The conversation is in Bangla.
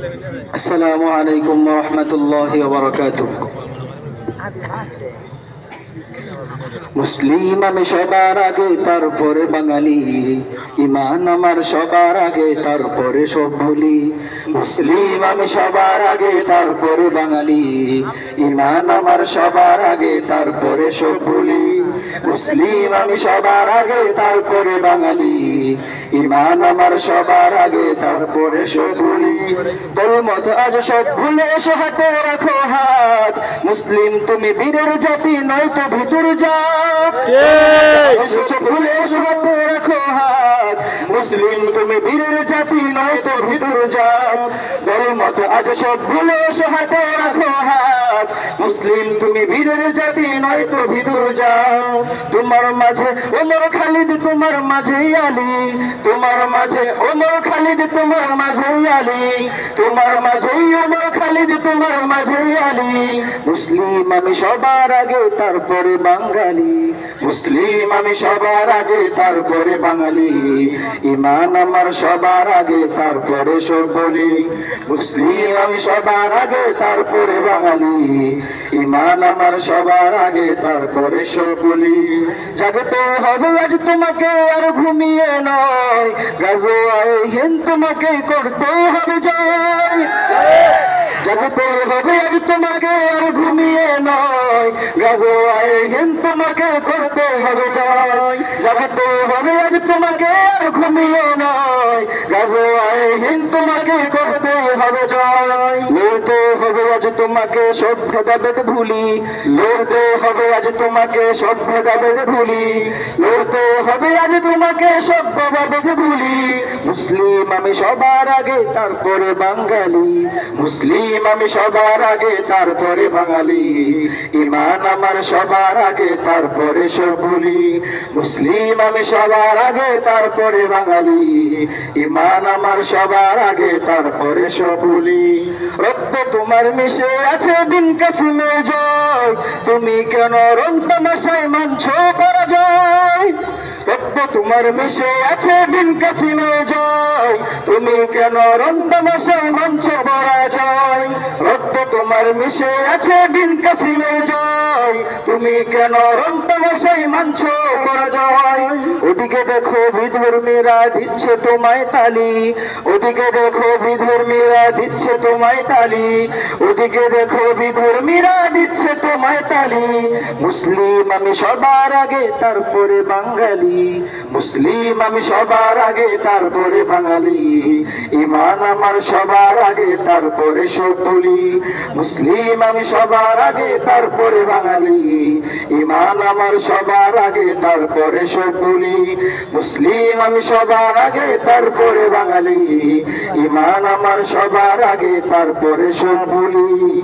আসসালামু আলাইকুম ওয়া রাহমাতুল্লাহি ওয়া বারাকাতুহু। মুসলিম আমি সবার আগে, তারপরে বাঙালি। ইমান আমার সবার আগে, তারপরে সব ভুলি। মুসলিম আমি সবার আগে, তারপরে বাঙালি। ইমান আমার সবার আগে, তারপরে সব ভুলি। মুসলিম আমি সবার আগে, তারপরে বাঙালি। ইমান আমার সবার আগে, তারপরে সব ভুলি। তোর মত আজ সব ভুলে এসে হাতে রাখো হাত। মুসলিম তুমি বীরের জাতি, নয়তো ভিতর জাত। ভুলে এসে হাতে রাখো হাত। মুসলিম তুমি বীরের জাতি, নয়তো ভিতর জাত। তোর মত আজ সব ভুলে এসে হাতে রাখো হাত। মুসলিম তুমি বীরের জাতি, নয়তো ভিতর যাও। তোমার মাঝে ওমর খালিদ, তোমার মাঝে আলী। তোমার মাঝে ওমর খালিদ, তোমার মাঝে আলী। তোমার মাঝে ওমর খালিদ, তোমার মাঝে আলী। মুসলিম আমি সবার আগে, তারপরে বাঙালি। মুসলিম আমি সবার আগে, তারপরে বাঙালি। ইমান আমার সবার আগে, তারপরে সব বলি। মুসলিম আমি সবার আগে, তারপরে বাঙালি। ইমান আমার সবার আগে, তারপরে সব বলি। জাগতে হবে আজ তোমাকে, আর ঘুমিয়ে নয়। গাজোয়ায়ে হিন্দ তোমাকে করতে হবে জয়। জাগতে হবে আজ তোমাকে, আর ঘুমিয়ে নয়। গাজোয়ায়ে হিন্দ তোমাকে করতে হবে জয়। জাগতে হবে আজ তোমাকে, আর ঘুমিয়ে নয়। গাজোয়ায়ে হিন্দ তোমাকে করতে হবে জয়। লড়তে হবে আজ তোমাকে, সব ভেদাভেদ ভুলি। লড়তে হবে আজ তোমাকে, সব ভেদাভেদ ভুলি। লড়তে হবে আজ তোমাকে, সব ভেদাভেদ ভুলি। মুসলিম আমি সবার আগে, তারপরে বাঙালি। মুসলিম আমি সবার আগে, তারপরে বাঙালি। ইমান আমার সবার আগে, তারপরে সব ভুলি। মুসলিম আমি সবার আগে, তারপরে বাঙালি। ইমান আমার সবার আগে, তারপরে সব ভুলি। রক্ত তোমার মিশে আছে বিন কাসিমের জয়। তুমি কেন রং তামাশায় মানছো পরাজয়? রক্ত তোমার মিশে আছে বিন কাসিমের জয়। তুমি কেন রং তামাশায় মানছো পরাজয়? রক্ত তোমার মিশে আছে বিন কাসিমের জয়। তুমি কেন রং তামাশায় মানছো পরাজয়? ওদিকে দেখো বিধর্মীরা দিচ্ছে তোমায় তালি। ওদিকে দেখো বিধর্মীরা দিচ্ছে তোমায় তালি। ওদিকে দেখো বিধর্মীরা দিচ্ছে তোমায় তালি। মুসলিম আমি সবার আগে, তারপরে বাঙালি। মুসলিম আমি সবার আগে, তারপরে বাঙালি। ইমান আমার সবার আগে, তারপরে সব বলি। মুসলিম আমি সবার আগে, তারপরে বাঙালি। ইমান আমার সবার আগে, তারপরে সব বলি। মুসলিম আমি সবার আগে, তারপরে বাঙালি। ইমান আমার সবার আগে, তারপরে সব বলি।